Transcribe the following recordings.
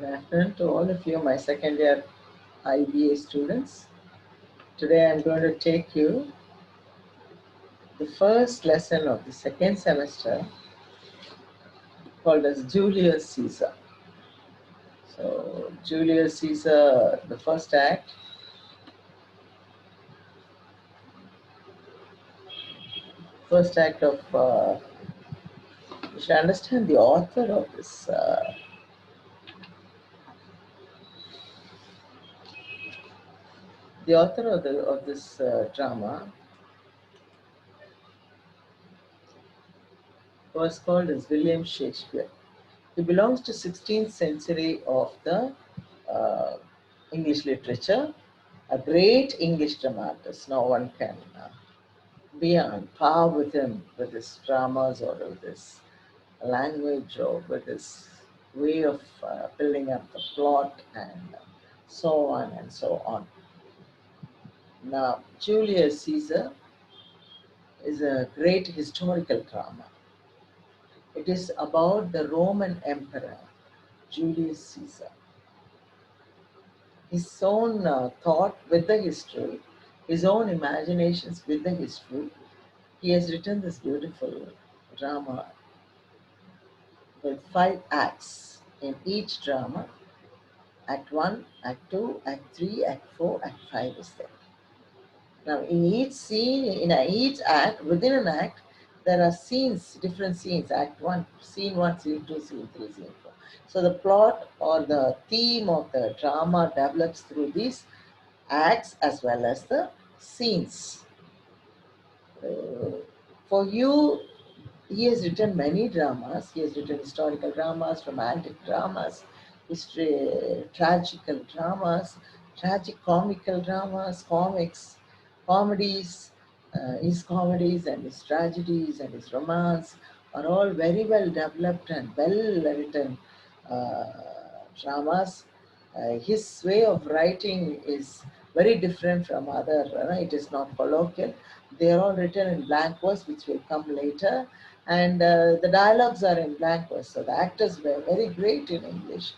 Good afternoon to all of you, my second year IBA students. Today I'm going to take you the first lesson of the second semester called as Julius Caesar. So Julius Caesar, the first act, you should understand the author of this. The author of this drama was called as William Shakespeare. He belongs to 16th century of the uh, English literature, a great English dramatist. No one can be on par with him with his dramas or with his language or with his way of building up the plot and so on and so on. Now, Julius Caesar is a great historical drama. It is about the Roman Emperor Julius Caesar. His own thought with the history, his own imaginations with the history. He has written this beautiful drama with 5 acts. In each drama, Act 1, Act 2, Act 3, Act 4, Act 5 is there. Now, in each scene, in each act, within an act, there are scenes, different scenes. Act 1, Scene 1, Scene 2, Scene 3, Scene 4. So the plot or the theme of the drama develops through these acts as well as the scenes. For you, he has written many dramas. He has written historical dramas, romantic dramas, history, tragical dramas, tragic comical dramas, comics, comedies. His comedies and his tragedies and his romance are all very well developed and well written uh, dramas. His way of writing is very different from other, it is not colloquial. They are all written in blank verse, which will come later, and the dialogues are in blank verse. So the actors were very great in English.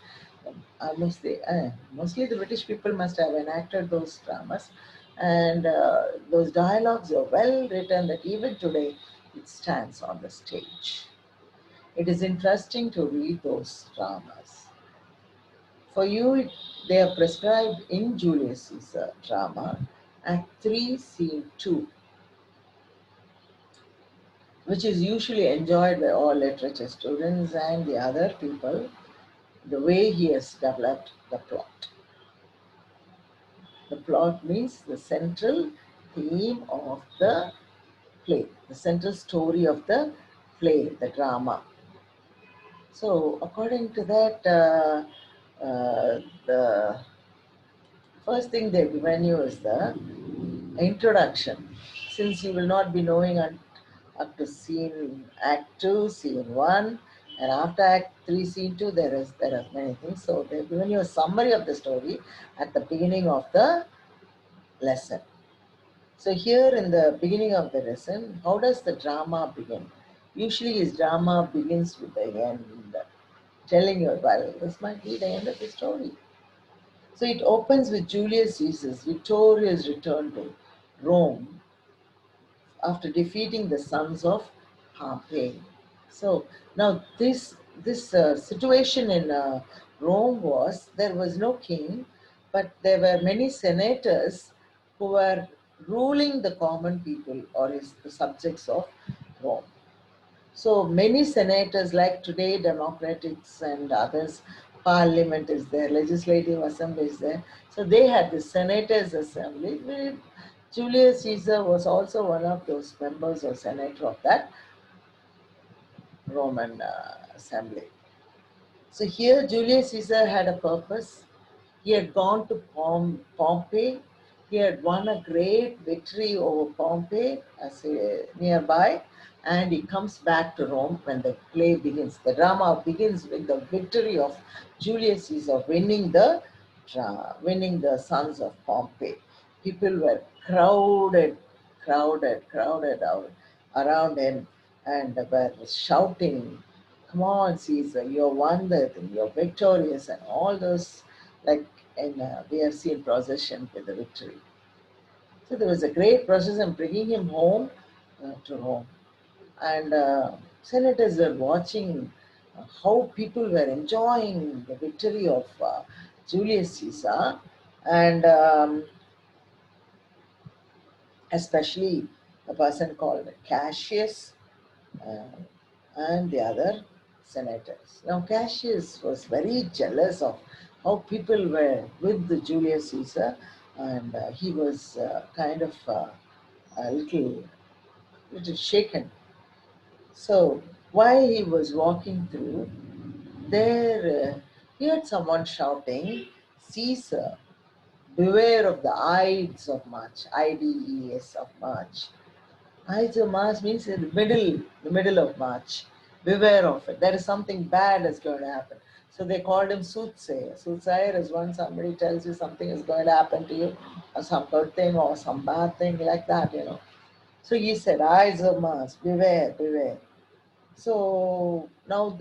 Mostly the British people must have enacted those dramas, and those dialogues are well written that even today it stands on the stage. It is interesting to read those dramas. For you, they are prescribed in Julius Caesar drama, Act 3, Scene 2, which is usually enjoyed by all literature students and the other people, the way he has developed the plot. The plot means the central theme of the play, the central story of the play, the drama. So, according to that, the first thing they've given you is the introduction. Since you will not be knowing up to scene Act 2, Scene 1, and after Act 3, Scene 2, there are many things. So they've given you a summary of the story at the beginning of the lesson. So here in the beginning of the lesson, how does the drama begin? Usually his drama begins with the end, telling you, well, this might be the end of the story. So it opens with Julius Caesar's victorious return to Rome after defeating the sons of Pompey. So now this situation in Rome was there was no king, but there were many senators who were ruling the common people or the subjects of Rome. So many senators, like today, democrats and others, parliament is there, legislative assembly is there. So they had the senators' assembly. Julius Caesar was also one of those members or senator of that Roman assembly. So here Julius Caesar had a purpose. He had gone to Pompeii. He had won a great victory over Pompeii as nearby, and he comes back to Rome when the play begins. The drama begins with the victory of Julius Caesar winning the sons of Pompey. People were crowded out around him and were shouting come on, Caesar, you won the thing, you're victorious, and all those, like, and we have seen procession with the victory. So there was a great procession bringing him home to Rome. And senators were watching how people were enjoying the victory of Julius Caesar, and especially a person called Cassius, uh, and the other senators. Now, Cassius was very jealous of how people were with the Julius Caesar, and he was kind of a little shaken. So, while he was walking through, there he heard someone shouting, "Caesar, beware of the Ides of March, IDES of March." Ides of March means in the middle of March. Beware of it. There is something bad is going to happen. So they called him soothsayer. Soothsayer is when somebody tells you something is going to happen to you, or some good thing or some bad thing, like that. So he said, "Eyes of Mars, beware, beware." So now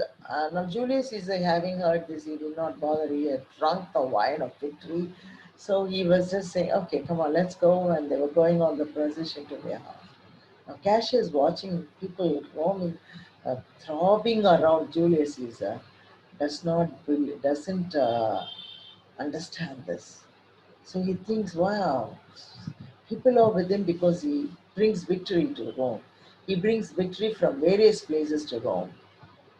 Julius is having heard this, he did not bother. He had drunk the wine of victory. So he was just saying, "Okay, come on, let's go." And they were going on the procession to their house. Now Cassius watching people roaming, throbbing around Julius Caesar, doesn't understand this. So he thinks, wow, people are with him because he brings victory to Rome. He brings victory from various places to Rome.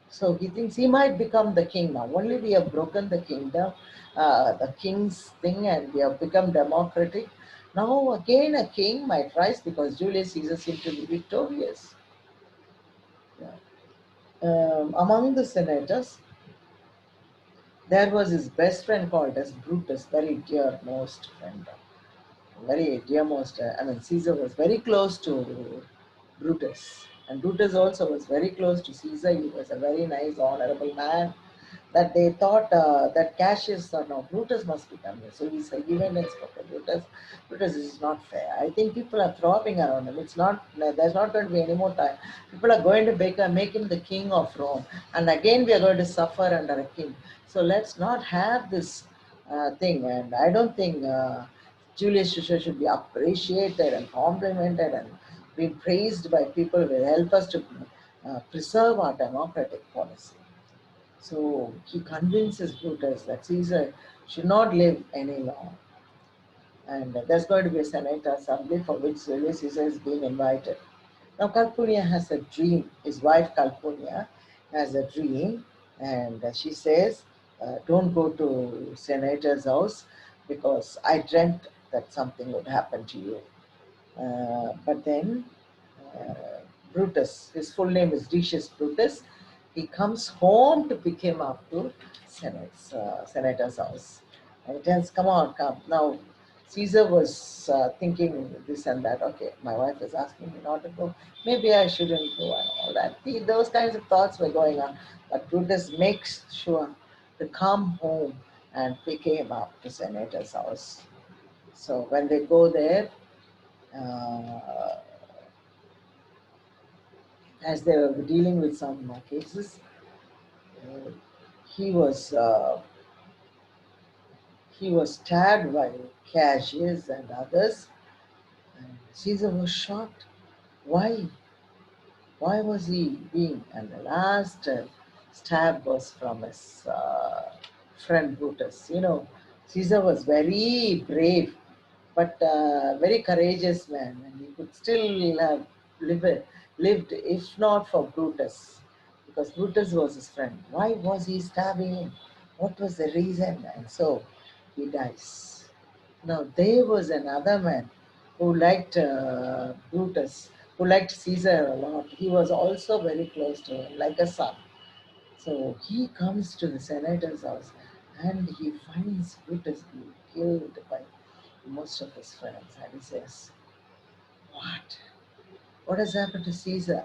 So he thinks he might become the king now. Only we have broken the kingdom, the king's thing, and we have become democratic. Now again a king might rise because Julius Caesar seems to be victorious. Yeah. Among the senators, there was his best friend called as Brutus, very dear most friend, very dearmost. I mean, Caesar was very close to Brutus, and Brutus also was very close to Caesar. He was a very nice, honorable man. That they thought that Cassius or no, Brutus must be coming. So he went and spoke to Brutus. Brutus, this is not fair. I think people are throbbing around him. It's not. There's not going to be any more time. People are going to make him the king of Rome, and again we are going to suffer under a king. So let's not have this thing. And I don't think Julius Caesar should be appreciated and complimented and be praised by people will help us to preserve our democratic policy. So he convinces Brutus that Caesar should not live any longer. And there's going to be a Senate assembly for which Julius Caesar is being invited. Now, Calpurnia has a dream. His wife, Calpurnia, has a dream, and she says, "Don't go to Senator's house because I dreamt that something would happen to you." But then uh, Brutus, his full name is Decius Brutus, he comes home to pick him up to Senator's house. And he tells, "Come on, come." Now, Caesar was thinking this and that. Okay, my wife is asking me not to go. Maybe I shouldn't go and all that. Those kinds of thoughts were going on. But Brutus makes sure to come home and pick him up to Senator's house. So when they go there, uh, as they were dealing with some cases, uh, he was uh, he was stabbed by Cassius and others. And Caesar was shocked. Why? Why was he being? And the last stab was from his friend Brutus. Caesar was very brave, but very courageous man, and he could still have lived if not for Brutus, because Brutus was his friend. Why was he stabbing him? What was the reason? And so he dies. Now there was another man who liked Brutus, who liked Caesar a lot. He was also very close to him, like a son. So he comes to the senator's house and he finds Brutus being killed by most of his friends. And he says, "What? What has happened to Caesar?"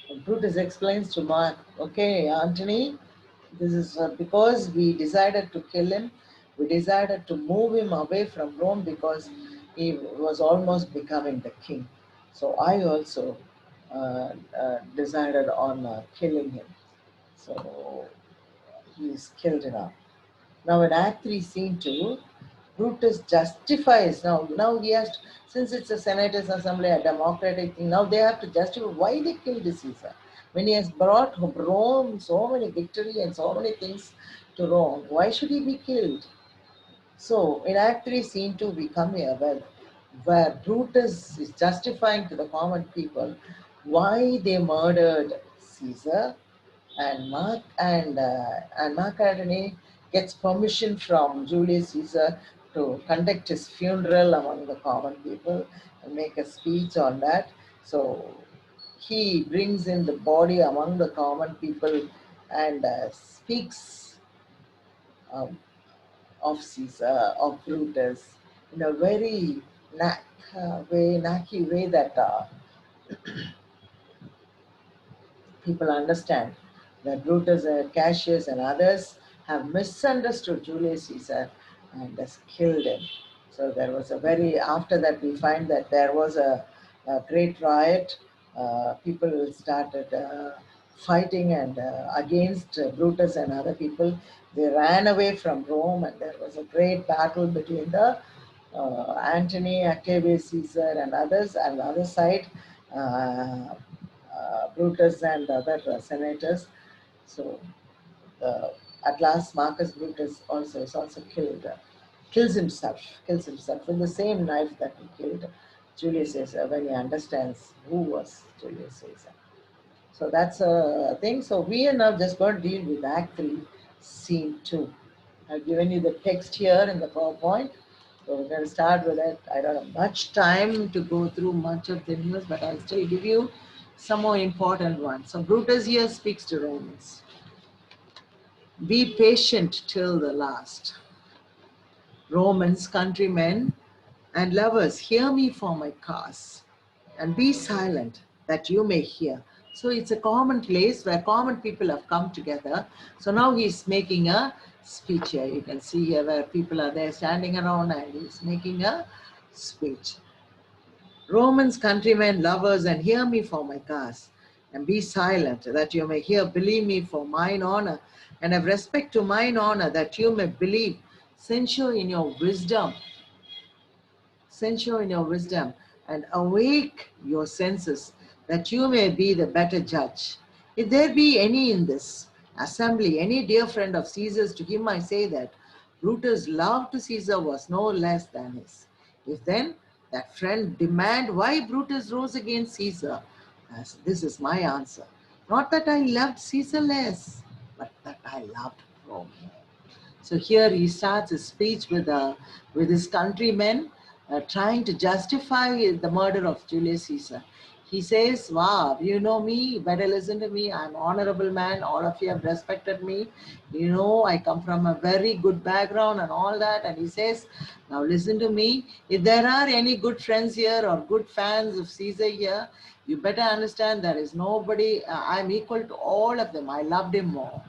And Brutus explains to Mark, "Okay, Antony, this is because we decided to kill him. We decided to move him away from Rome because he was almost becoming the king. So I also decided on killing him." So he is killed now. Now in Act 3, Scene 2, Brutus justifies now he has to, since it's a senators assembly, a democratic thing, now they have to justify why they killed Caesar. When he has brought Rome so many victory and so many things to Rome, why should he be killed? So in Act 3, Scene 2, we come here where Brutus is justifying to the common people why they murdered Caesar, and Mark Antony gets permission from Julius Caesar to conduct his funeral among the common people and make a speech on that. So he brings in the body among the common people and speaks um, of Caesar, of Brutus, in a very knacky way that people understand that Brutus, Cassius, and others have misunderstood Julius Caesar and has killed him. So there was a very, after that, we find that there was a great riot. People started fighting and against Brutus and other people. They ran away from Rome, and there was a great battle between the Antony, Octavius Caesar, and others. And the other side, uh, Brutus and other senators. So uh, at last, Marcus Brutus also is also killed, kills himself with the same knife that he killed Julius Caesar when he understands who was Julius Caesar. So that's a thing. So we are now just going to deal with Act 3, Scene 2. I've given you the text here in the PowerPoint. So we're going to start with it. I don't have much time to go through much of the news, but I'll still give you some more important ones. So Brutus here speaks to Romans. Be patient till the last. Romans, countrymen, and lovers, hear me for my cause, and be silent that you may hear. So it's a common place where common people have come together. So now he's making a speech here. You can see here where people are there standing around and he's making a speech. Romans, countrymen, lovers, and hear me for my cause, and be silent that you may hear. Believe me for mine honor, and have respect to mine honor that you may believe. Censure in your wisdom. Censure in your wisdom, and awake your senses, that you may be the better judge. If there be any in this assembly, any dear friend of Caesar's, to him I say that Brutus' love to Caesar was no less than his. If then that friend demand why Brutus rose against Caesar, as this is my answer. Not that I loved Caesar less, but that I loved Rome. So here he starts his speech with his countrymen, trying to justify the murder of Julius Caesar. He says, wow, you know me, you better listen to me. I'm an honorable man. All of you have respected me. You know, I come from a very good background and all that. And he says, now listen to me. If there are any good friends here or good fans of Caesar here, you better understand there is nobody, I'm equal to all of them. I loved him more.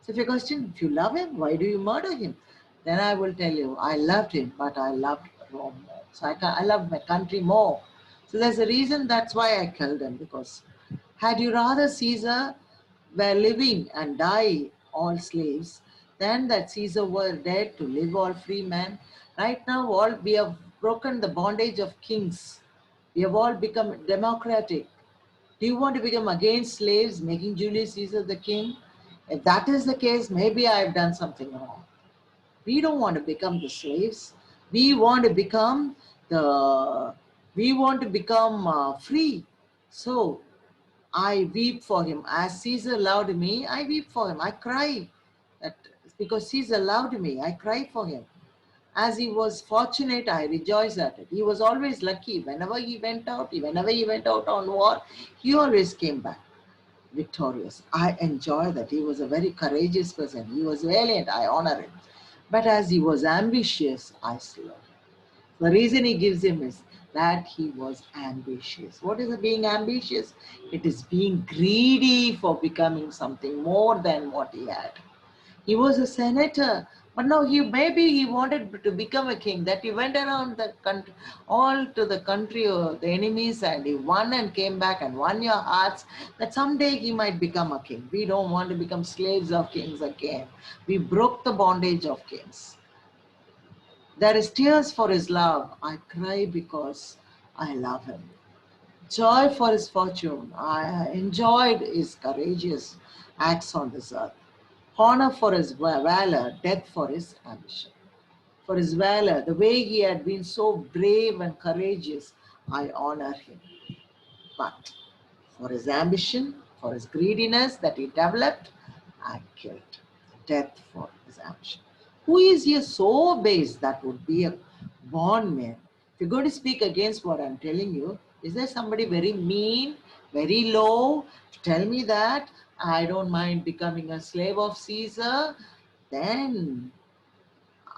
So if you question, if you love him, why do you murder him? Then I will tell you, I loved him, but I loved Rome more. So I loved my country more. So there's a reason that's why I killed him, because had you rather Caesar were living and die all slaves than that Caesar were dead to live all free men. Right now, all we have broken the bondage of kings. We have all become democratic. Do you want to become against slaves, making Julius Caesar the king? If that is the case, maybe I've done something wrong. We don't want to become the slaves. We want to become the, we want to become free. So I weep for him. As Caesar loved me, I weep for him. I cry. That because Caesar loved me, I cry for him. As he was fortunate, I rejoice at it. He was always lucky. Whenever he went out on war, he always came back victorious. I enjoy that. He was a very courageous person. He was valiant. I honor him. But as he was ambitious, I slew him. The reason he gives him is that he was ambitious. What is being ambitious? It is being greedy for becoming something more than what he had. He was a senator, But now maybe he wanted to become a king, that he went around the country, all to the country of the enemies, and he won and came back and won your hearts, that someday he might become a king. We don't want to become slaves of kings again. We broke the bondage of kings. There is tears for his love. I cry because I love him. Joy for his fortune. I enjoyed his courageous acts on this earth. Honor for his valor, death for his ambition. For his valor, the way he had been so brave and courageous, I honor him. But for his ambition, for his greediness that he developed, I killed. Death for his ambition. Who is here so base that would be a born man? If you're going to speak against what I'm telling you, is there somebody very mean, very low? Tell me that. I don't mind becoming a slave of Caesar. Then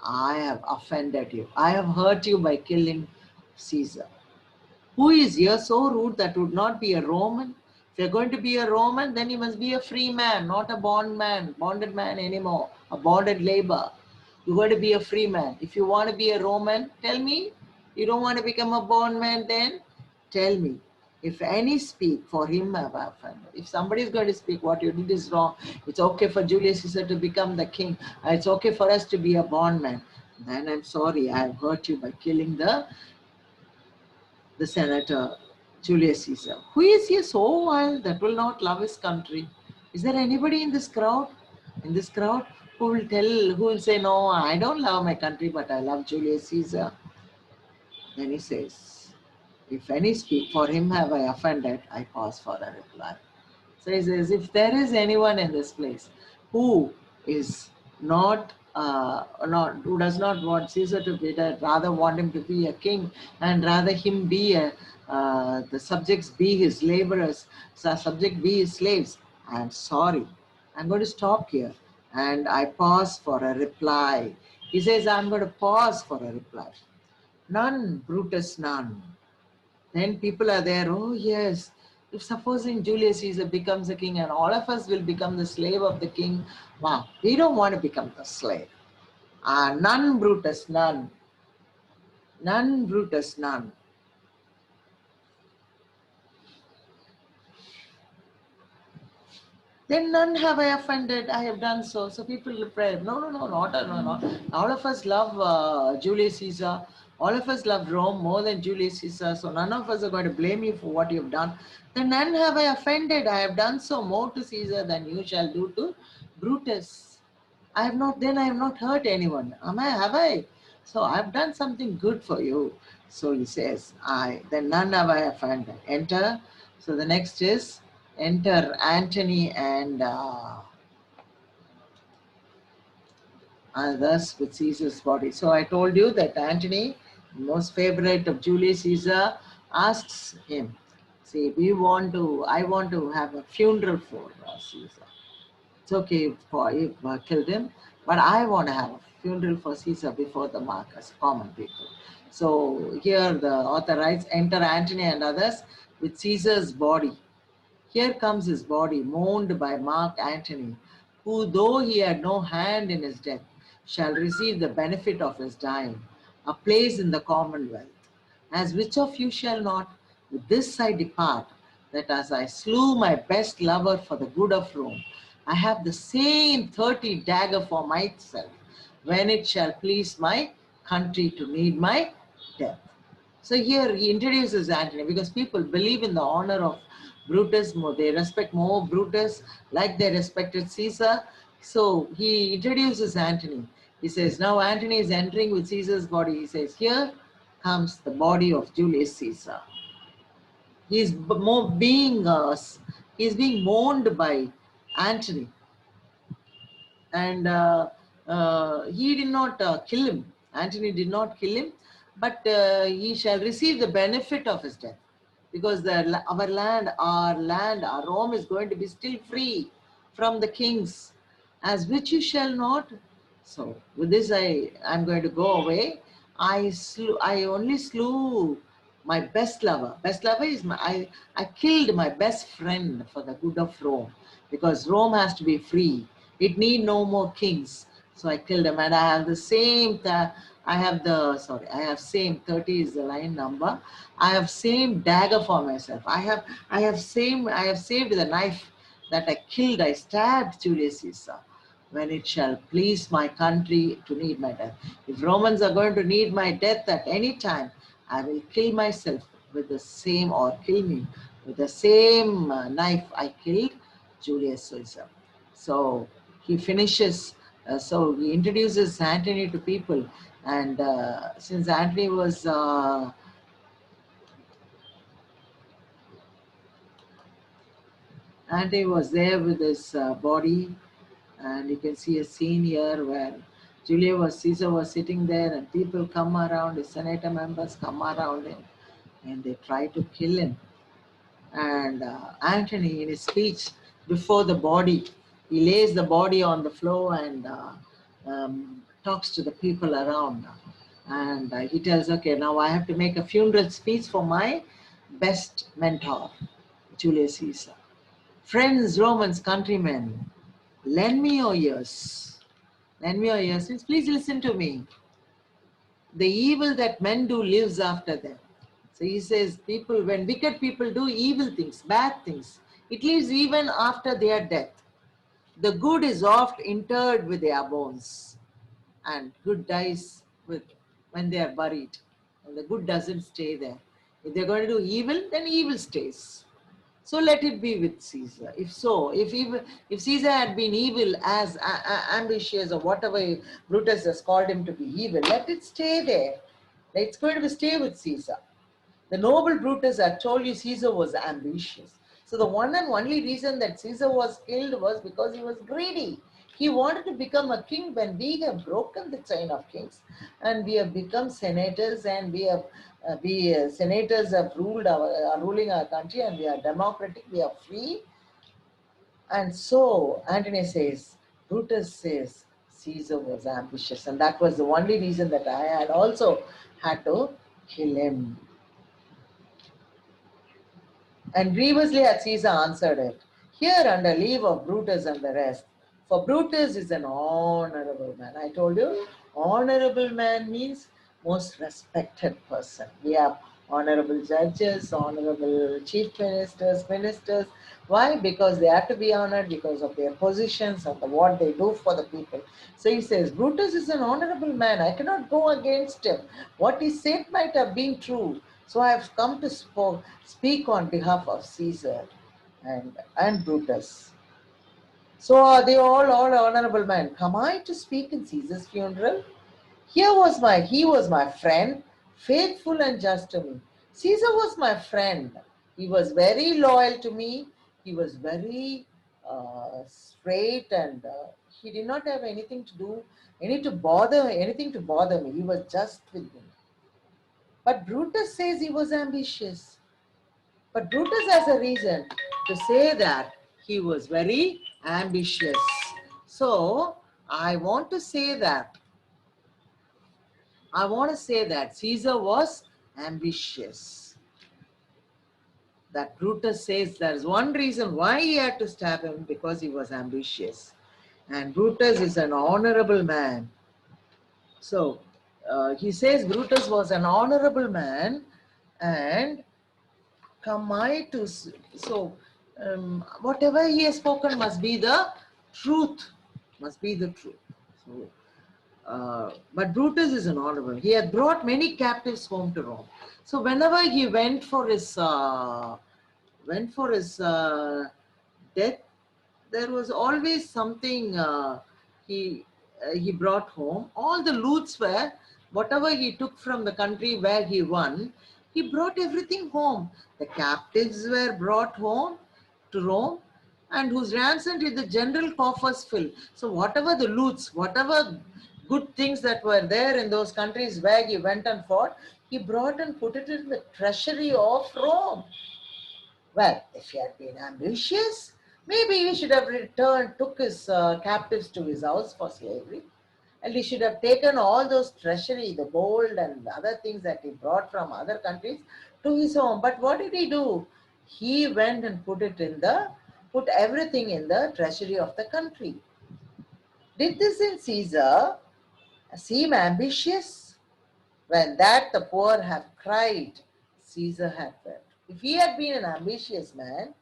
I have offended you. I have hurt you by killing Caesar. Who is here so rude that would not be a Roman? If you're going to be a Roman, then you must be a free man, not a bonded man anymore, a bonded labor. You're going to be a free man. If you want to be a Roman, tell me. You don't want to become a bondman, then tell me. If any speak, for him have I offended. If somebody is going to speak, what you did is wrong, it's okay for Julius Caesar to become the king, it's okay for us to be a bondman, then I'm sorry, I have hurt you by killing the senator Julius Caesar. Who is here so wild that will not love his country? Is there anybody in this crowd? In this crowd who will say, no, I don't love my country, but I love Julius Caesar? Then he says, if any speak, for him have I offended, I pause for a reply. So he says, if there is anyone in this place who is who does not want Caesar to be dead, rather want him to be a king, and rather him be the subjects be his laborers, subject be his slaves, I am sorry. I'm going to stop here. And I pause for a reply. He says, I'm going to pause for a reply. None, Brutus, none. Then people are there, oh yes, if supposing Julius Caesar becomes a king and all of us will become the slave of the king, wow, we don't want to become the slave. None, Brutus, none. None, Brutus, none. Then none have I offended, I have done so. So people reply, no. All of us love Julius Caesar. All of us love Rome more than Julius Caesar. So none of us are going to blame you for what you have done. Then none have I offended. I have done so more to Caesar than you shall do to Brutus. I have not hurt anyone. Have I? So I have done something good for you. So he says, then none have I offended. Enter. So the next is, enter Antony and thus with Caesar's body. So I told you that Antony, most favorite of Julius Caesar, asks him, see, I want to have a funeral for Caesar. It's okay if killed him, but I want to have a funeral for Caesar before the Marcus, common people. So here the author writes, enter Antony and others with Caesar's body. Here comes his body, mourned by Mark Antony, who, though he had no hand in his death, shall receive the benefit of his dying, a place in the commonwealth. As which of you shall not, with this I depart, that as I slew my best lover for the good of Rome, I have the same 30 dagger for myself, when it shall please my country to need my death. So here he introduces Antony because people believe in the honor of Brutus more. They respect more Brutus like they respected Caesar. So he introduces Antony. He says, now Antony is entering with Caesar's body. He says, here comes the body of Julius Caesar. He's being mourned by Antony. And he did not kill him. Antony did not kill him, but he shall receive the benefit of his death, because our Rome is going to be still free from the kings, as which you shall not. So with this, I'm going to go away. I only slew my best lover. Best lover is I killed my best friend for the good of Rome, because Rome has to be free. It need no more kings. So I killed him, and I have the same. I have the sorry. I have same 30 is the line number. I have same dagger for myself. I have saved the knife that I killed. I stabbed Julius Caesar. When it shall please my country to need my death. If Romans are going to need my death at any time, I will kill myself with the same, or kill me with the same knife I killed Julius Caesar. So he finishes, so he introduces Antony to people, and since Antony was there with his body, and you can see a scene here where Caesar was sitting there, and people come around, his senator members come around him, and they try to kill him. And Antony, in his speech before the body, he lays the body on the floor and talks to the people around. And he tells, okay, now I have to make a funeral speech for my best mentor, Julius Caesar. Friends, Romans, countrymen, lend me your ears. Lend me your ears. Please listen to me. The evil that men do lives after them. So he says, people, when wicked people do evil things, bad things, it lives even after their death. The good is oft interred with their bones, and good dies with when they are buried. And the good doesn't stay there. If they're going to do evil, then evil stays. So let it be with Caesar. If so, if Caesar had been evil, as ambitious, or whatever Brutus has called him to be evil, let it stay there. It's going to stay with Caesar. The noble Brutus had told you Caesar was ambitious. So the one and only reason that Caesar was killed was because he was greedy. He wanted to become a king. When we have broken the chain of kings and we have become senators, and senators have are ruling our country, and we are democratic, we are free. And so Antony says, Brutus says Caesar was ambitious, and that was the only reason that I had also had to kill him. And grievously had Caesar answered it, here under leave of Brutus and the rest. For Brutus is an honorable man. I told you, honorable man means most respected person. We have honorable judges, honorable chief ministers, ministers. Why? Because they have to be honored because of their positions and what they do for the people. So he says, Brutus is an honorable man. I cannot go against him. What he said might have been true. So I have come to speak on behalf of Caesar and Brutus. So are they all honorable men? Come I to speak in Caesar's funeral? He was my friend, faithful and just to me. Caesar was my friend. He was very loyal to me. He was very straight, and he did not have anything to do, anything to bother me. He was just with me. But Brutus says he was ambitious. But Brutus has a reason to say that he was very ambitious. So I want to say that Caesar was ambitious. That Brutus says there's one reason why he had to stab him, because he was ambitious. And Brutus is an honorable man. So he says Brutus was an honorable man, and come I to, so whatever he has spoken must be the truth, So, but Brutus is an honorable. He had brought many captives home to Rome. So whenever he went for his death, there was always something he brought home. All the loots were, whatever he took from the country where he won, he brought everything home. The captives were brought home to Rome, and whose ransom did the general coffers fill. So whatever the loots, whatever good things that were there in those countries where he went and fought, he brought and put it in the treasury of Rome. Well, if he had been ambitious, maybe he should have took his captives to his house for slavery, and he should have taken all those treasury, the gold and other things that he brought from other countries, to his home. But what did he do? He went and put everything in the treasury of the country. Did this in Caesar seem ambitious? When that the poor have cried, Caesar had wept. If he had been an ambitious man,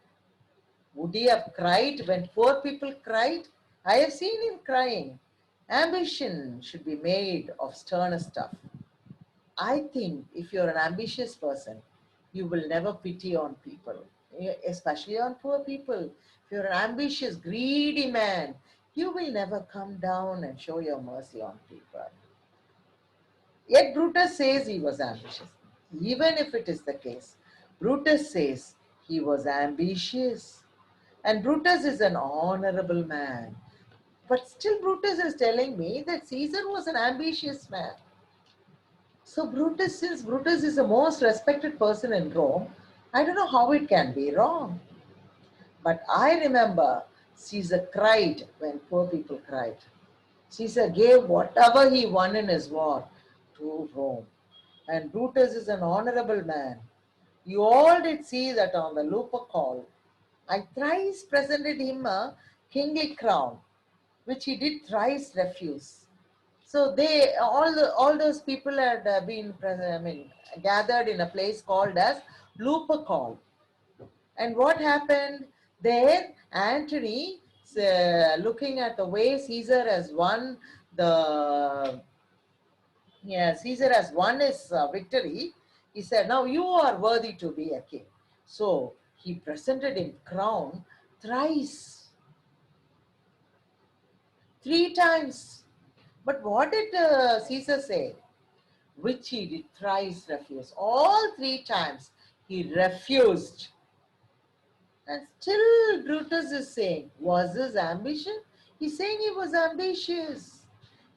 would he have cried when poor people cried? I have seen him crying. Ambition should be made of sterner stuff. I think if you're an ambitious person, you will never pity on people, especially on poor people. If you're an ambitious, greedy man, you will never come down and show your mercy on people. Yet Brutus says he was ambitious. Even if it is the case, Brutus says he was ambitious. And Brutus is an honorable man. But still, Brutus is telling me that Caesar was an ambitious man. So, Brutus, since Brutus is the most respected person in Rome, I don't know how it can be wrong. But I remember Caesar cried when poor people cried. Caesar gave whatever he won in his war to Rome. And Brutus is an honorable man. You all did see that on the Lupercal. I thrice presented him a kingly crown, which he did thrice refuse. So they all those people had been gathered in a place called as Lupercal. And what happened there? Antony, looking at the way Caesar has won the Caesar has won his victory, he said, "Now you are worthy to be a king." So he presented him crown thrice, three times. But what did Caesar say? Which he did thrice refuse. All three times he refused. And still Brutus is saying, was his ambition? He's saying he was ambitious.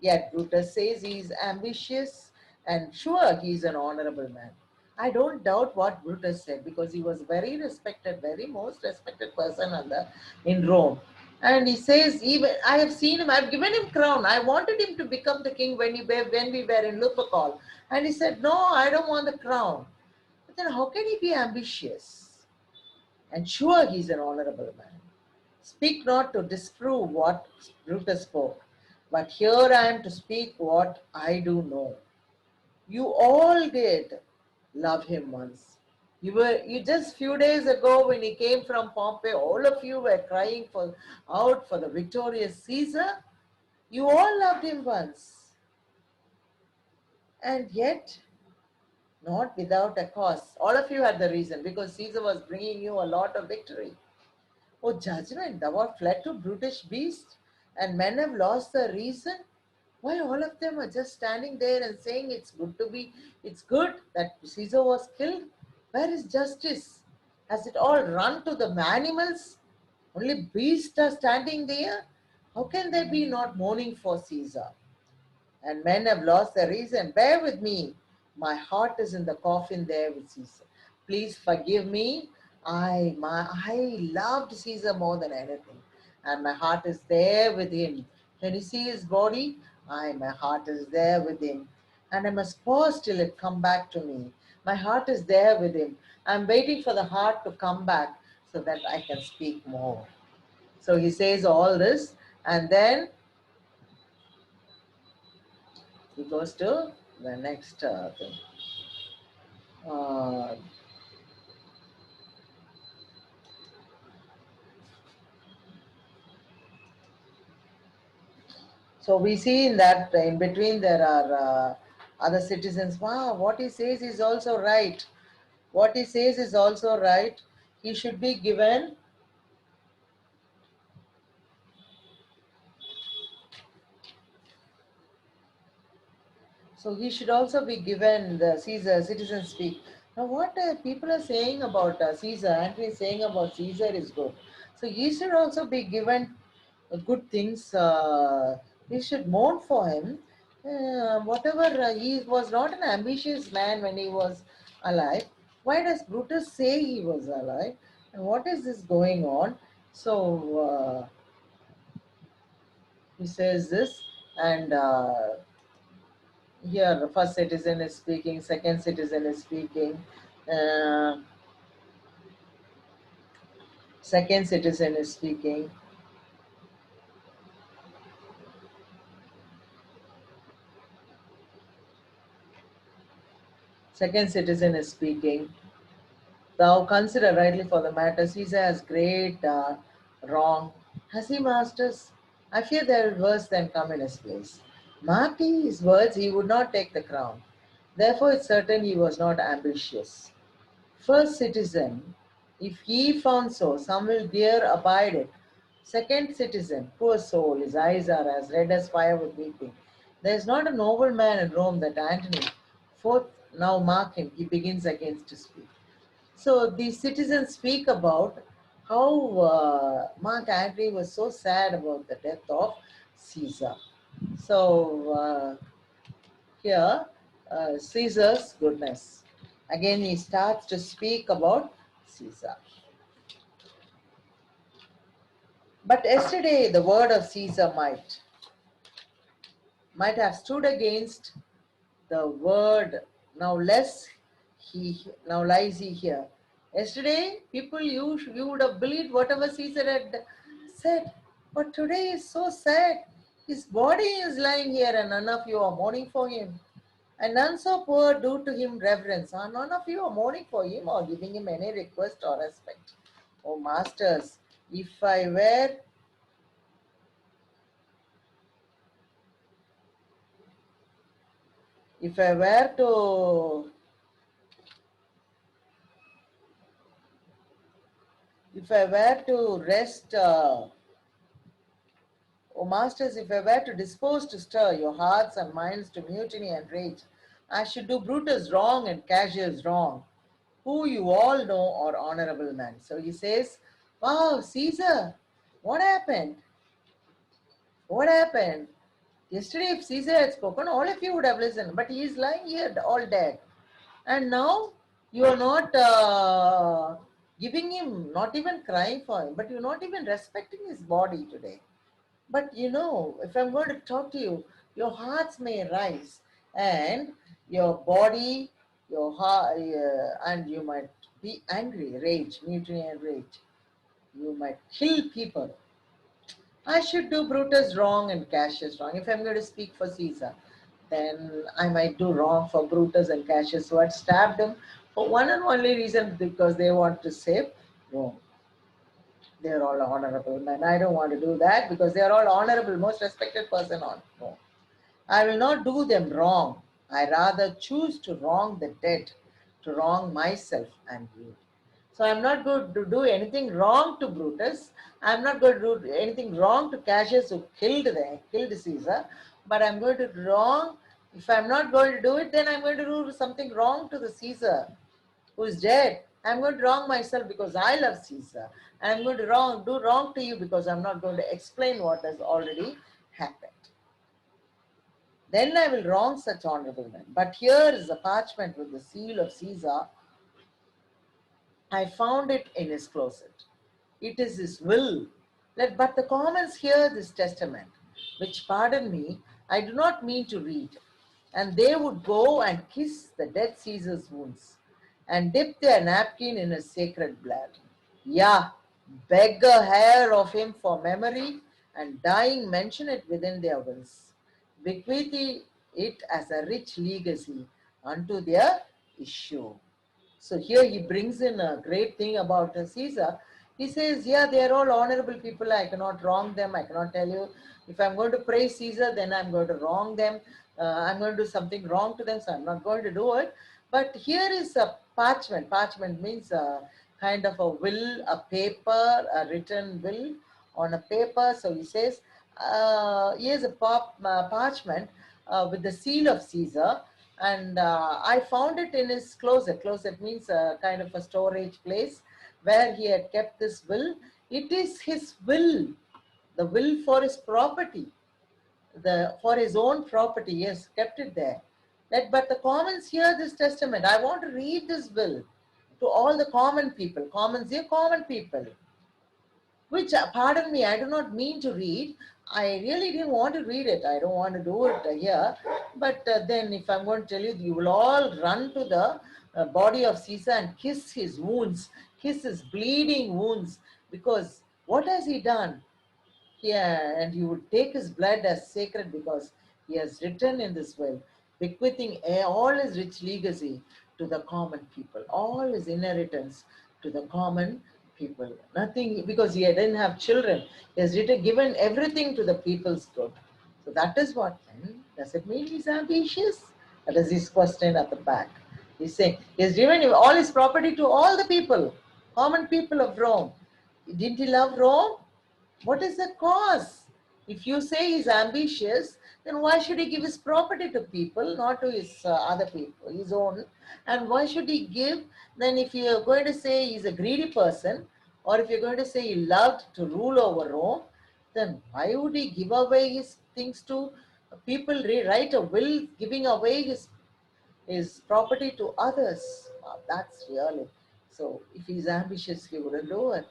Yet Brutus says he is ambitious and sure he is an honorable man. I don't doubt what Brutus said because he was very respected, very most respected person in Rome. And he says, even I have seen him, I've given him crown. I wanted him to become the king when we were in Lupercal. And he said, no, I don't want the crown. But then how can he be ambitious? And sure he's an honorable man. Speak not to disprove what Brutus spoke, but here I am to speak what I do know. You all did love him once. You just few days ago when he came from Pompeii, all of you were crying out for the victorious Caesar. You all loved him once. And yet, not without a cause. All of you had the reason because Caesar was bringing you a lot of victory. O judgment, thou art fled to brutish beast, and men have lost their reason. Why all of them are just standing there and saying it's good that Caesar was killed? Where is justice? Has it all run to the animals? Only beasts are standing there? How can they be not mourning for Caesar? And men have lost their reason. Bear with me. My heart is in the coffin there with Caesar. Please forgive me. I loved Caesar more than anything. And my heart is there with him. Can you see his body? My heart is there with him. And I must pause till it come back to me. My heart is there with him. I'm waiting for the heart to come back so that I can speak more. So he says all this, and then he goes to the next thing. Uh, so we see in that in between there are other citizens. Wow, what he says is also right. What he says is also right. He should be given. So he should also be given the Caesar citizen speak. Now what people are saying about Caesar, Antony is saying about Caesar is good. So he should also be given good things. We should mourn for him. Whatever he was not an ambitious man when he was alive. Why does Brutus say he was alive? And what is this going on? So he says this, and here the first citizen is speaking, second citizen is speaking. Uh, Second citizen is speaking. Second citizen is speaking. Thou consider rightly for the matter, Caesar has great wrong. Has he, masters? I fear there will worse than come in his place. Mark ye his words, he would not take the crown. Therefore it's certain he was not ambitious. First citizen, if ye found so, some will there abide it. Second citizen, poor soul, his eyes are as red as fire with weeping. There is not a noble man in Rome that Antony. Fourth, now mark him, he begins again to speak. So the citizens speak about how Mark Antony was so sad about the death of Caesar. So here, Caesar's goodness. Again, he starts to speak about Caesar. But yesterday, the word of Caesar might have stood against the word. Now less he now lies he here. Yesterday, people you would have believed whatever Caesar had said, but today is so sad. His body is lying here, and none of you are mourning for him. And none so poor do to him reverence. None of you are mourning for him or giving him any request or respect. Oh masters, if I were if I were to if I were to rest O masters, if I were to dispose to stir your hearts and minds to mutiny and rage, I should do Brutus wrong and Cassius wrong, who you all know are honorable men. So he says, wow, Caesar, what happened? What happened? Yesterday, if Caesar had spoken, all of you would have listened, but he is lying here all dead. And now you are not giving him, not even crying for him, but you're not even respecting his body today. But if I'm going to talk to you, your hearts may rise and your body, your heart, and you might be angry, rage, mutiny and rage. You might kill people. I should do Brutus wrong and Cassius wrong. If I'm going to speak for Caesar, then I might do wrong for Brutus and Cassius who had stabbed him for one and only reason because they want to save Rome. They're all honorable men. I don't want to do that because they are all honorable, most respected person on Rome. I will not do them wrong. I rather choose to wrong the dead, to wrong myself and you. So I'm not going to do anything wrong to Brutus. I'm not going to do anything wrong to Cassius who killed Caesar. But I'm going to wrong. If I'm not going to do it, then I'm going to do something wrong to the Caesar who is dead. I'm going to wrong myself because I love Caesar. And I'm going to do wrong to you because I'm not going to explain what has already happened. Then I will wrong such honorable men. But here is a parchment with the seal of Caesar. I found it in his closet. It is his will. Let but the commons hear this testament, which, pardon me, I do not mean to read. And they would go and kiss the dead Caesar's wounds, and dip their napkin in his sacred blood. Yeah, beg a hair of him for memory, and dying mention it within their wills. Bequeath it as a rich legacy unto their issue. So here he brings in a great thing about Caesar. He says, yeah, they are all honorable people. I cannot wrong them. I cannot tell you. If I'm going to praise Caesar, then I'm going to wrong them. I'm going to do something wrong to them, so I'm not going to do it. But here is a parchment. Parchment means a kind of a will, a paper, a written will on a paper. So he says, here's a parchment with the seal of Caesar, and I found it in his closet. Closet means a kind of a storage place where he had kept this will. It is his will, the will for his property, the for his own property. Yes, kept it there. Let but the commons hear this testament. I want to read this will to all the common people. Commons here, common people, which, pardon me, I do not mean to read. I really didn't want to read it. I don't want to do it here. But then, if I'm going to tell you, you will all run to the body of Caesar and kiss his wounds, kiss his bleeding wounds, because what has he done? Yeah, and you would take his blood as sacred because he has written in this will, bequeathing all his rich legacy to the common people. All his inheritance to the common people. Nothing, because he didn't have children. He has given everything to the people's good. So that is what then. Does it mean he's ambitious? That is his question at the back. He's saying he's given all his property to all the people, common people of Rome. Didn't he love Rome? What is the cause? If you say he's ambitious, then why should he give his property to people, not to his other people, his own? And why should he give? Then, if you're going to say he's a greedy person, or if you're going to say he loved to rule over Rome, then why would he give away his things to people? Write a will giving away his property to others. That's really so. If he's ambitious, he wouldn't do it.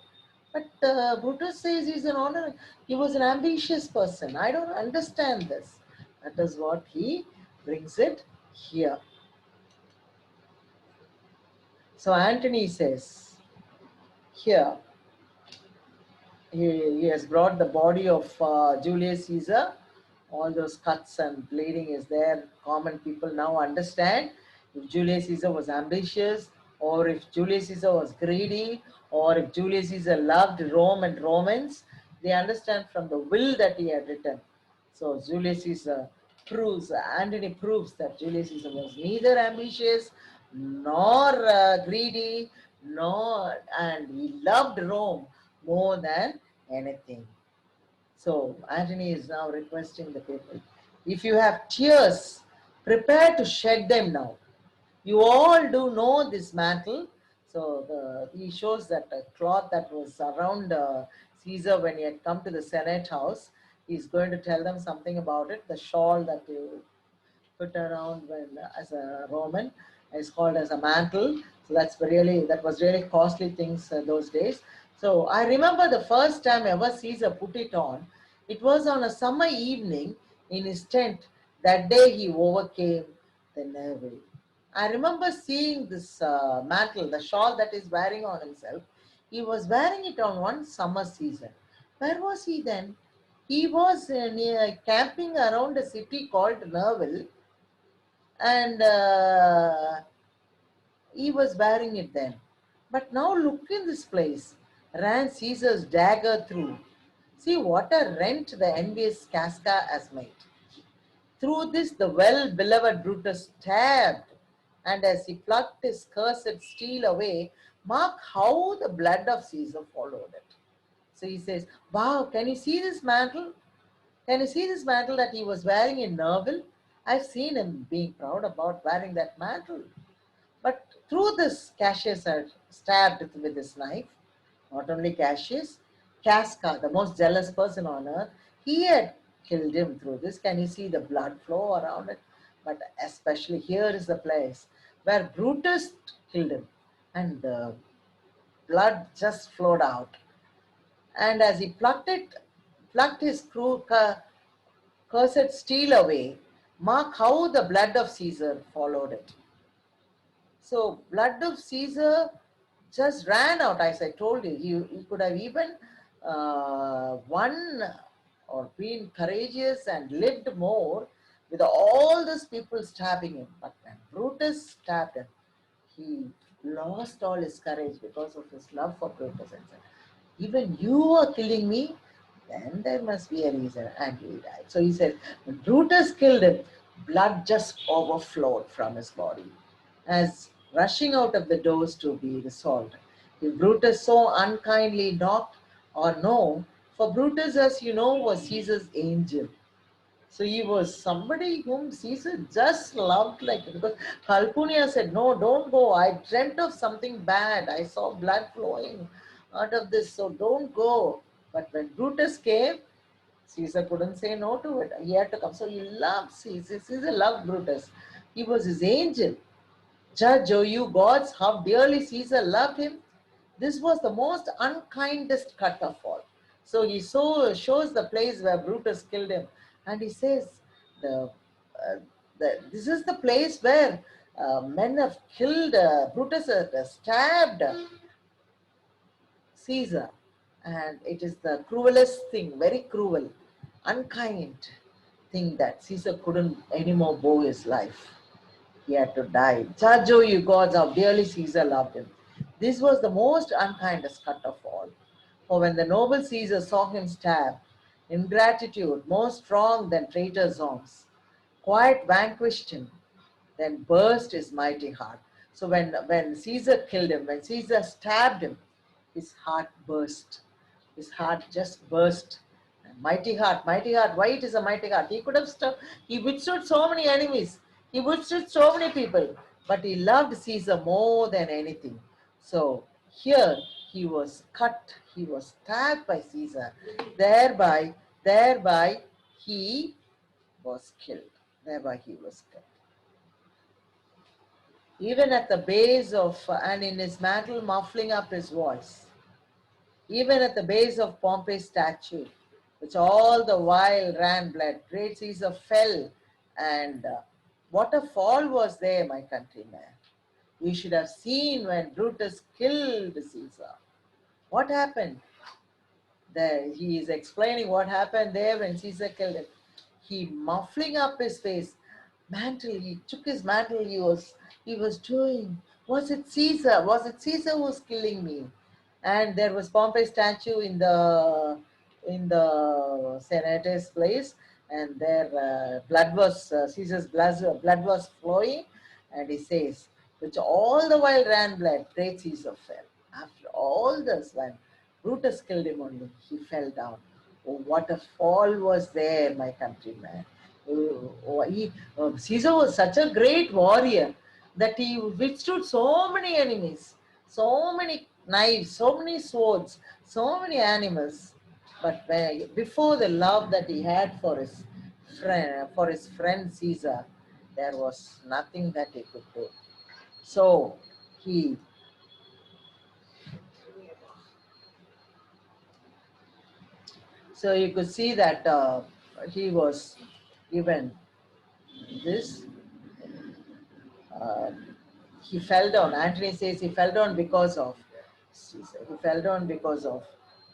But Brutus says he's an honor. He was an ambitious person. I don't understand this. That is what he brings it here. So Antony says here, he has brought the body of Julius Caesar. All those cuts and bleeding is there. Common people now understand if Julius Caesar was ambitious, or if Julius Caesar was greedy, or if Julius Caesar loved Rome and Romans. They understand from the will that he had written. So Julius Caesar proves, Antony proves that Julius Caesar was neither ambitious nor greedy, nor, and he loved Rome more than anything. So Antony is now requesting the people, if you have tears, prepare to shed them now. You all do know this mantle. So he shows that a cloth that was around Caesar when he had come to the Senate house. He's going to tell them something about it. The shawl that you put around when as a Roman is called as a mantle. So that was really costly things those days. So I remember the first time ever Caesar put it on. It was on a summer evening in his tent. That day he overcame the nerve. I remember seeing this mantle, the shawl that he's wearing on himself. He was wearing it on one summer season. Where was he then? He was near camping around a city called Nerville, and he was wearing it then. But now look in this place. Ran Caesar's dagger through. See what a rent the envious Casca has made. Through this the well-beloved Brutus stabbed, and as he plucked his cursed steel away, mark how the blood of Caesar followed it. So he says, wow, can you see this mantle? Can you see this mantle that he was wearing in Nerville? I've seen him being proud about wearing that mantle. But through this, Cassius had stabbed with his knife. Not only Cassius, Casca, the most jealous person on earth, he had killed him through this. Can you see the blood flow around it? But especially here is the place where Brutus killed him, and the blood just flowed out. And as he plucked his cursed steel away, mark how the blood of Caesar followed it. So blood of Caesar just ran out, as I told you. He could have even won or been courageous and lived more with all these people stabbing him. But when Brutus stabbed him, he lost all his courage because of his love for Brutus and said, even you are killing me, then there must be a reason. And he died. So he said, when Brutus killed him, blood just overflowed from his body, as rushing out of the doors to be resolved. If Brutus so unkindly knocked or no, for Brutus, as you know, was Caesar's angel. So he was somebody whom Caesar just loved, like, because Calpurnia said, no, don't go. I dreamt of something bad. I saw blood flowing out of this, so don't go. But when Brutus came, Caesar couldn't say no to it. He had to come. So he loved Caesar. Caesar loved Brutus. He was his angel. Judge, O you gods, how dearly Caesar loved him. This was the most unkindest cut of all. So he shows the place where Brutus killed him. And he says, uh, this is the place where men have killed, Brutus stabbed Caesar. And it is the cruelest thing, very cruel, unkind thing that Caesar couldn't anymore bow his life. he had to die. Judge, O you gods, how dearly Caesar loved him. This was the most unkindest cut of all. For when the noble Caesar saw him stabbed, ingratitude, more strong than traitor's arms, quite vanquished him, then burst his mighty heart. So when Caesar killed him, when Caesar stabbed him, his heart burst. His heart just burst. Mighty heart, mighty heart. Why it is a mighty heart? He could have he withstood so many enemies. He withstood so many people. But he loved Caesar more than anything. So here he was cut, he was stabbed by Caesar. Thereby he was killed. Thereby he was killed. Even at the base of, and in his mantle muffling up his voice, even at the base of Pompey's statue, which all the while ran blood, great Caesar fell, and what a fall was there, my countrymen. You should have seen when Brutus killed Caesar. What happened? There, he is explaining what happened there when Caesar killed him. He muffling up his face, mantle. He took his mantle. He was doing. Was it Caesar? Was it Caesar who was killing me? And there was Pompey statue in the senator's place, and there blood was Caesar's blood was flowing, and he says, which all the while ran blood, great Caesar fell. After all this, when Brutus killed him only, he fell down. Oh, what a fall was there, my countryman. Caesar was such a great warrior that he withstood so many enemies, so many knives, so many swords, so many animals. But before the love that he had for his friend Caesar, there was nothing that he could do. So he so you could see that he was given this. Uh, he fell down. Antony says he fell down because of Caesar. He fell down because of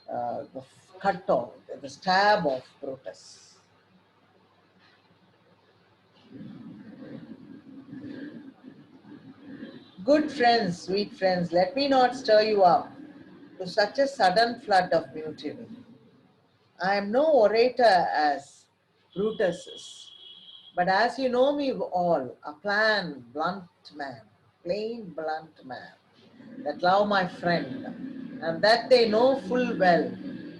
the cut off, the stab of Brutus. Good friends, sweet friends, let me not stir you up to such a sudden flood of mutiny. I am no orator as Brutus is, but as you know me all, a plain, blunt man, that love my friend, and that they know full well,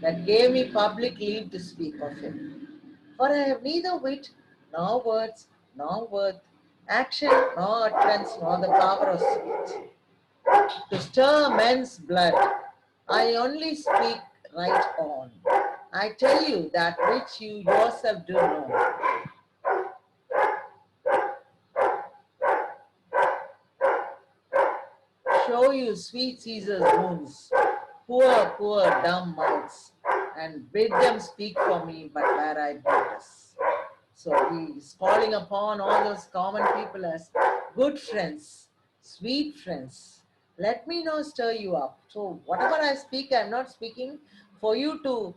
that gave me public leave to speak of him. For I have neither wit, nor words, nor worth, action, nor utterance, nor the power of speech to stir men's blood. I only speak right on. I tell you that which you yourself do know. Show you sweet Caesar's wounds, poor, dumb mouths, and bid them speak for me, but where I Brutus. So he is calling upon all those common people as good friends, sweet friends. Let me not stir you up. So whatever I speak, I'm not speaking for you to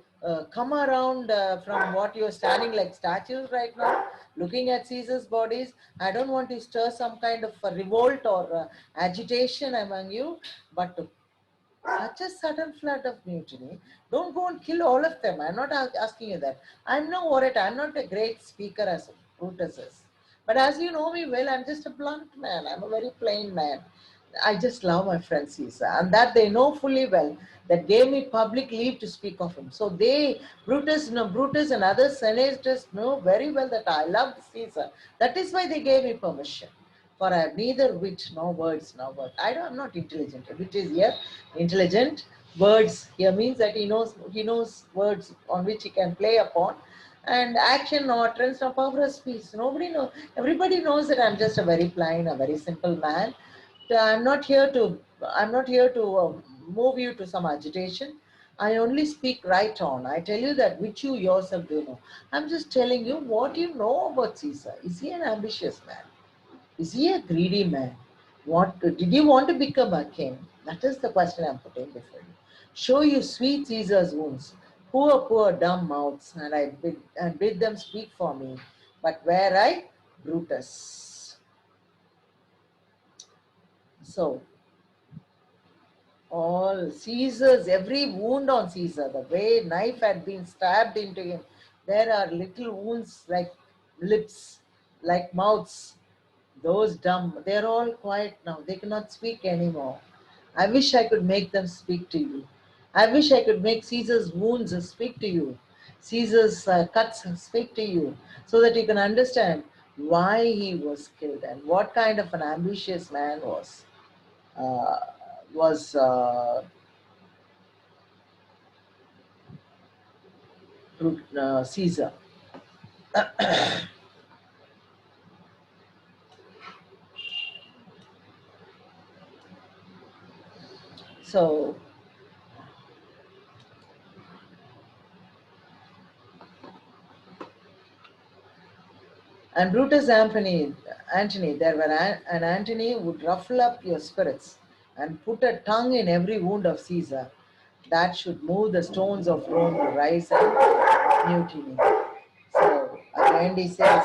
come around from what you're standing like statues right now, looking at Caesar's bodies. I don't want to stir some kind of a revolt or agitation among you, but to such a sudden flood of mutiny. Don't go and kill all of them. I'm not asking you that. I'm no orator. I'm not a great speaker as Brutus is. But as you know me well, I'm just a blunt man. I'm a very plain man. I just love my friend Caesar, and that they know fully well. That gave me public leave to speak of him. So Brutus and other senators know very well that I loved Caesar. That is why they gave me permission. For I have neither wit nor words nor worth. I'm not intelligent. Wit is here, intelligent. Words here means that he knows words on which he can play upon. And action nor utterance nor power of speech. Nobody knows. Everybody knows that I'm just a very plain, a very simple man. I'm not here to. I'm not here to move you to some agitation. I only speak right on. I tell you that which you yourself do know. I'm just telling you what you know about Caesar. Is he an ambitious man? Is he a greedy man? What did he want to become a king? That is the question I'm putting before you. Show you sweet Caesar's wounds, poor dumb mouths, and bid them speak for me. But where I Brutus. So all Caesar's, every wound on Caesar, the way knife had been stabbed into him, there are little wounds like lips, like mouths. Those dumb, they're all quiet now. They cannot speak anymore. I wish I could make them speak to you. I wish I could make Caesar's wounds speak to you. Caesar's cuts speak to you, so that you can understand why he was killed and what kind of an ambitious man uh, was Caesar. So, and Antony, there were an Antony would ruffle up your spirits and put a tongue in every wound of Caesar that should move the stones of Rome to rise and mutiny. So at the end he says,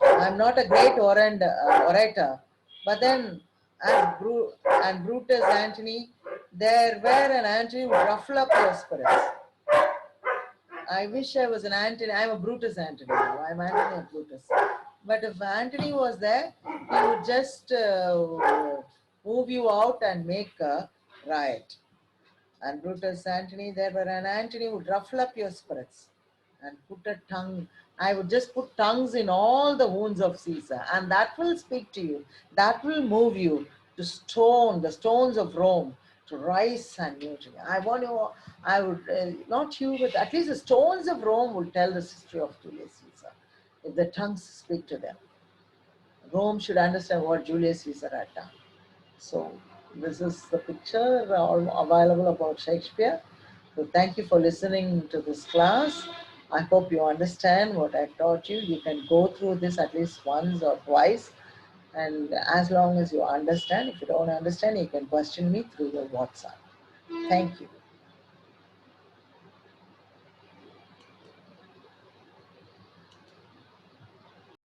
I'm not a great orator, but then and Brutus Antony, there were an Antony would ruffle up your spirits. I wish I was an Antony. I'm a Brutus Antony now. I'm Antony and Brutus. But if Antony was there, he would just move you out and make a riot. And Brutus Antony, there were an Antony would ruffle up your spirits and put a tongue. I would just put tongues in all the wounds of Caesar, and that will speak to you. That will move you to stone the stones of Rome to rise and mutiny. I want you. I would not you, but at least the stones of Rome will tell the history of Julius Caesar if the tongues speak to them. Rome should understand what Julius Caesar had done. So this is the picture all available about Shakespeare. So thank you for listening to this class. I hope you understand what I taught you. You can go through this at least once or twice. And as long as you understand, if you don't understand, you can question me through your WhatsApp. Thank you.